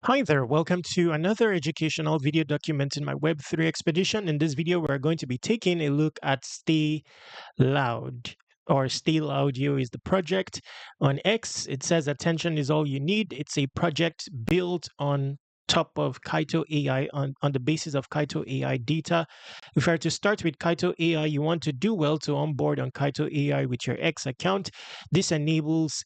Hi there, welcome to another educational video documenting my Web3 expedition. In this video, we're going to be taking a look at Stay Loud, or Stay Loudio is the project. On X, it says attention is all you need. It's a project built on top of Kaito AI, on the basis of Kaito AI data. If you are to start with Kaito AI, you want to do well to onboard on Kaito AI with your X account. This enables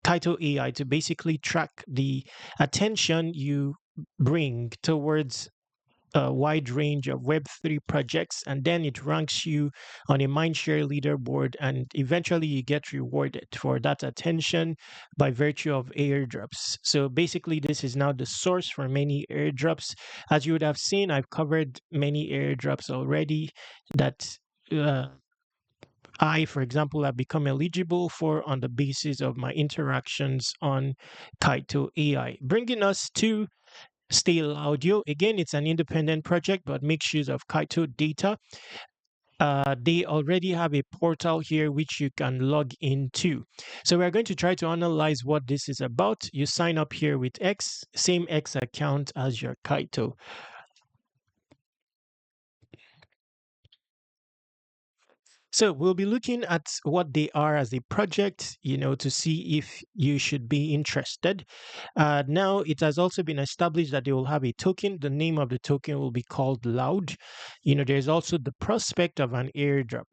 Kaito AI to basically track the attention you bring towards a wide range of Web3 projects, and then it ranks you on a mindshare leaderboard, and eventually you get rewarded for that attention by virtue of airdrops. So basically, this is now the source for many airdrops. As you would have seen, I've covered many airdrops already that. I, for example, have become eligible for on the basis of my interactions on Kaito AI. Bringing us to Stale Audio. Again, it's an independent project, but makes use of Kaito data. They already have a portal here which you can log into. So we're going to try to analyze what this is about. You sign up here with X, same X account as your Kaito. So we'll be looking at what they are as a project, to see if you should be interested. Now, it has also been established that they will have a token. The name of the token will be called Loud. There's also the prospect of an airdrop,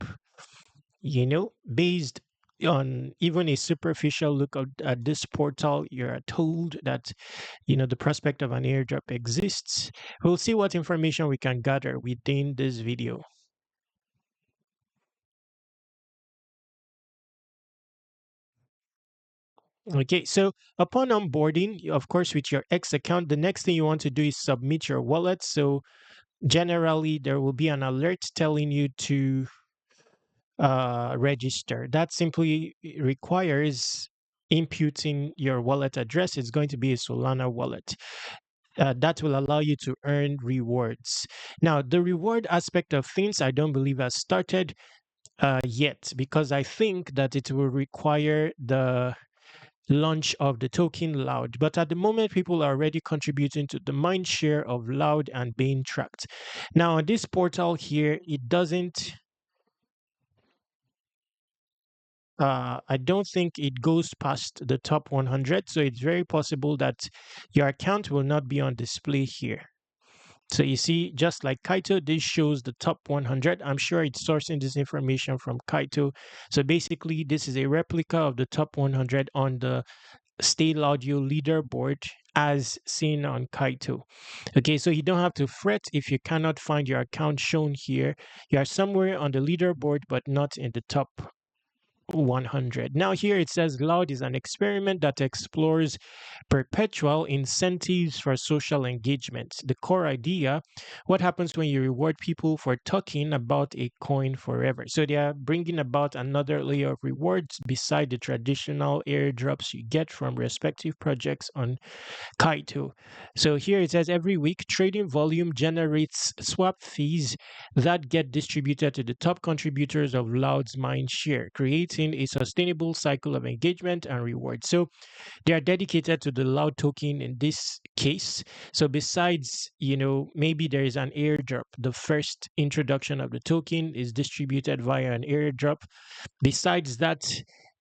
based on even a superficial look at this portal, you're told that, the prospect of an airdrop exists. We'll see what information we can gather within this video. Okay, so upon onboarding, of course, with your X account, the next thing you want to do is submit your wallet. So generally, there will be an alert telling you to register. That simply requires inputting your wallet address. It's going to be a Solana wallet. That will allow you to earn rewards. Now, the reward aspect of things, I don't believe has started yet, because I think that it will require the launch of the token Loud. But at the moment, people are already contributing to the mind share of Loud and being tracked. Now, on this portal here, it doesn't. I don't think it goes past the top 100. So it's very possible that your account will not be on display here. So you see, just like Kaito, this shows the top 100. I'm sure it's sourcing this information from Kaito. So basically, this is a replica of the top 100 on the Stay Audio leaderboard as seen on Kaito. Okay, so you don't have to fret if you cannot find your account shown here. You are somewhere on the leaderboard, but not in the top 100. Now here it says Loud is an experiment that explores perpetual incentives for social engagement. The core idea, what happens when you reward people for talking about a coin forever? So they are bringing about another layer of rewards beside the traditional airdrops you get from respective projects on Kaito. So here it says every week trading volume generates swap fees that get distributed to the top contributors of Loud's mind share, creating a sustainable cycle of engagement and reward. So they are dedicated to the Loud token in this case. So besides, maybe there is an airdrop. The first introduction of the token is distributed via an airdrop. Besides that,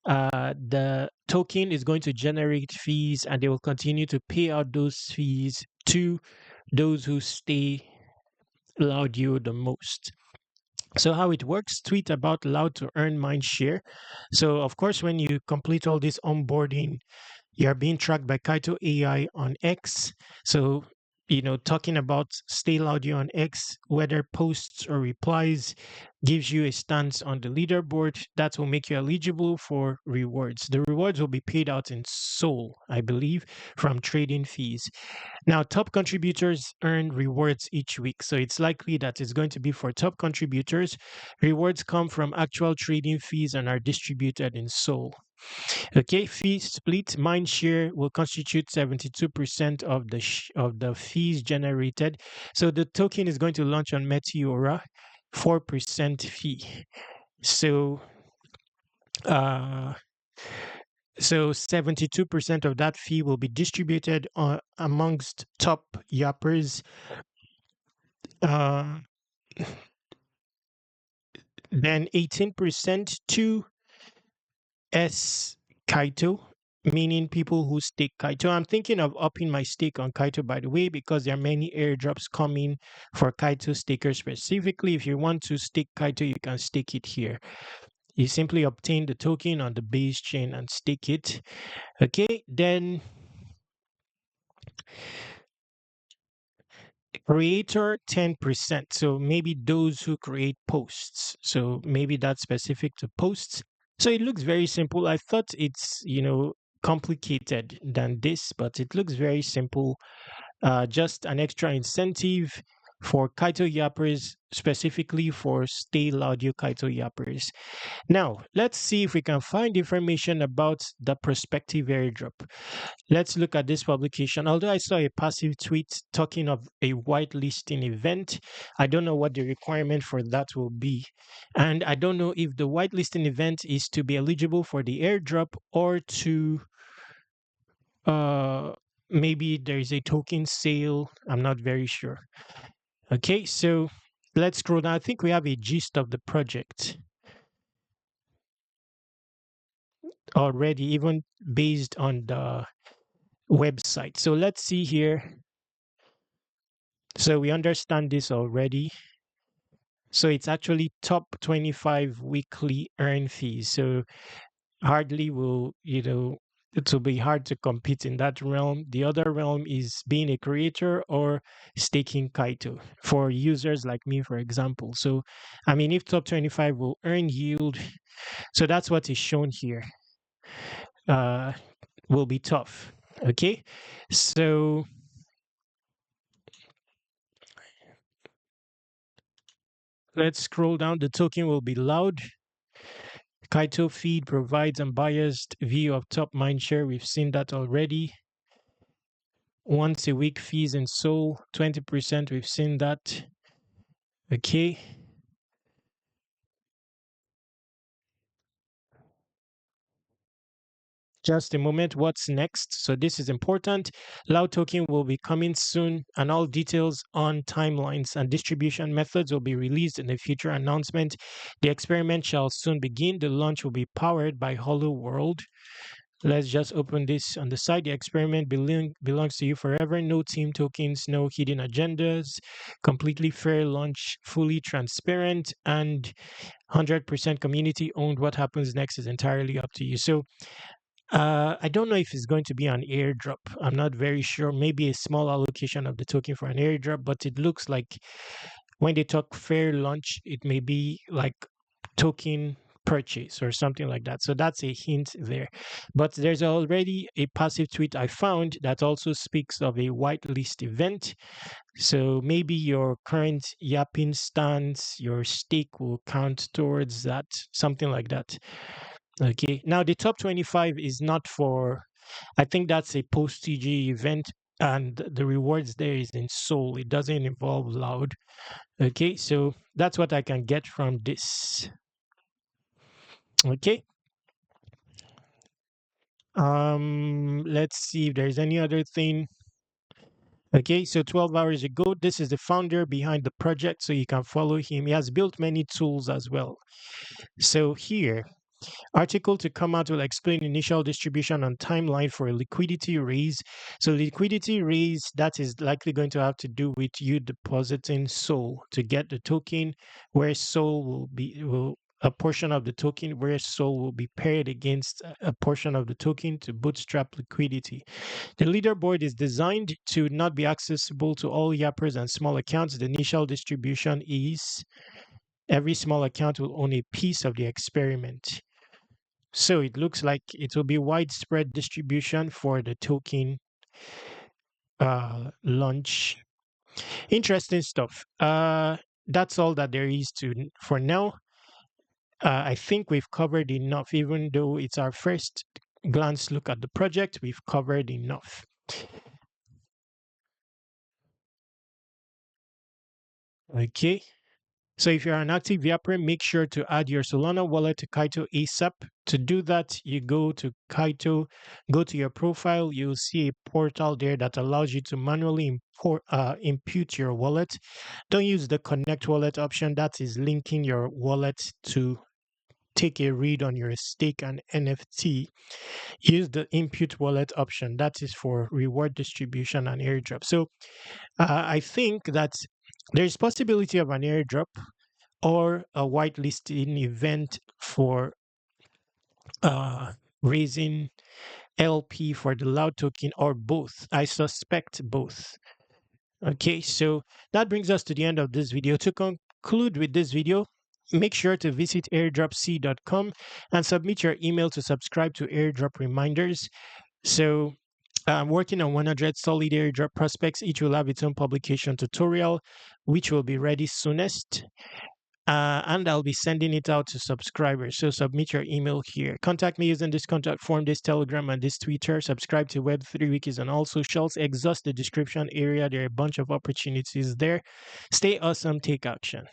the token is going to generate fees, and they will continue to pay out those fees to those who stay Loudio the most. So how it works, tweet about Loud to earn mind share. So of course, when you complete all this onboarding, you're being tracked by Kaito AI on X. So, talking about Stay Audio on X, whether posts or replies, gives you a stance on the leaderboard that will make you eligible for rewards. The rewards will be paid out in Sol, I believe, from trading fees. Now, top contributors earn rewards each week. So it's likely that it's going to be for top contributors. Rewards come from actual trading fees and are distributed in Sol. Okay, fee split. Mindshare will constitute 72% of the fees generated. So the token is going to launch on Meteora, 4% fee. So So 72% of that fee will be distributed amongst top yappers. Uh, then 18% to S Kaito, meaning people who stake Kaito. I'm thinking of upping my stake on Kaito, by the way, because there are many airdrops coming for Kaito stakers specifically. If you want to stake Kaito, you can stake it here. You simply obtain the token on the base chain and stake it. Okay, then creator 10%. So maybe those who create posts. So maybe that's specific to posts. So it looks very simple. I thought it's, complicated than this, but it looks very simple. Just an extra incentive for Kaito yappers, specifically for Stay Loudio Kaito yappers. Now, let's see if we can find information about the prospective airdrop. Let's look at this publication. Although I saw a passive tweet talking of a whitelisting event, I don't know what the requirement for that will be. And I don't know if the whitelisting event is to be eligible for the airdrop or to uh maybe there's a token sale. I'm not very sure. Okay, so let's scroll down. I think we have a gist of the project already, even based on the website. So let's see here. So we understand this already. So it's actually top 25 weekly earn fees. So hardly will, it will be hard to compete in that realm. The other realm is being a creator or staking Kaito for users like me, for example. So, I mean, if top 25 will earn yield, so that's what is shown here, uh, will be tough. Okay. So let's scroll down. The token will be loud. Kaito feed provides unbiased view of top mindshare. We've seen that already. Once a week fees in Soul, 20%. We've seen that. Okay. Just a moment. What's next? So this is important. Loud token will be coming soon, and all details on timelines and distribution methods will be released in a future announcement. The experiment shall soon begin. The launch will be powered by Hollow World. Let's just open this on the side. The experiment belongs to you forever. No team tokens, no hidden agendas. Completely fair launch, fully transparent, and 100% community owned. What happens next is entirely up to you. So I don't know if it's going to be an airdrop. I'm not very sure. Maybe a small allocation of the token for an airdrop, but it looks like when they talk fair launch, it may be like token purchase or something like that. So that's a hint there. But there's already a passive tweet I found that also speaks of a whitelist event. So maybe your current yapping stance, your stake will count towards that, something like that. Okay. Now the top 25 is not for, I think that's a post TG event, and the rewards there is in Soul. It doesn't involve Loud. Okay. So that's what I can get from this. Okay. Let's see if there's any other thing. Okay, so 12 hours ago, this is the founder behind the project, so you can follow him. He has built many tools as well. So here, article to come out will explain initial distribution and timeline for a liquidity raise. So liquidity raise, that is likely going to have to do with you depositing Sol to get the token, where Sol will a portion of the token, where Sol will be paired against a portion of the token to bootstrap liquidity. The leaderboard is designed to not be accessible to all yappers and small accounts. The initial distribution is every small account will own a piece of the experiment. So it looks like it will be widespread distribution for the token launch. Interesting stuff. That's all that there is to for now. I think we've covered enough, even though it's our first glance look at the project. We've covered enough. Okay. So if you're an active Yapper, make sure to add your Solana wallet to Kaito ASAP. To do that, you go to Kaito, go to your profile. You'll see a portal there that allows you to manually impute your wallet. Don't use the connect wallet option. That is linking your wallet to take a read on your stake and NFT. Use the impute wallet option. That is for reward distribution and airdrop. So I think that there's possibility of an airdrop or a whitelisting event for uh, raising LP for the Loud token, or both. I suspect both. Okay, so that brings us to the end of this video. To conclude with this video, make sure to visit airdropc.com and submit your email to subscribe to airdrop reminders. So I'm working on 100 solid airdrop prospects. Each will have its own publication tutorial, which will be ready soonest. And I'll be sending it out to subscribers. So submit your email here. Contact me using this contact form, this Telegram, and this Twitter. Subscribe to Web3 Wikis on all socials. Exhaust the description area. There are a bunch of opportunities there. Stay awesome. Take action.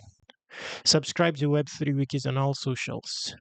Subscribe to Web3 Wikis on all socials.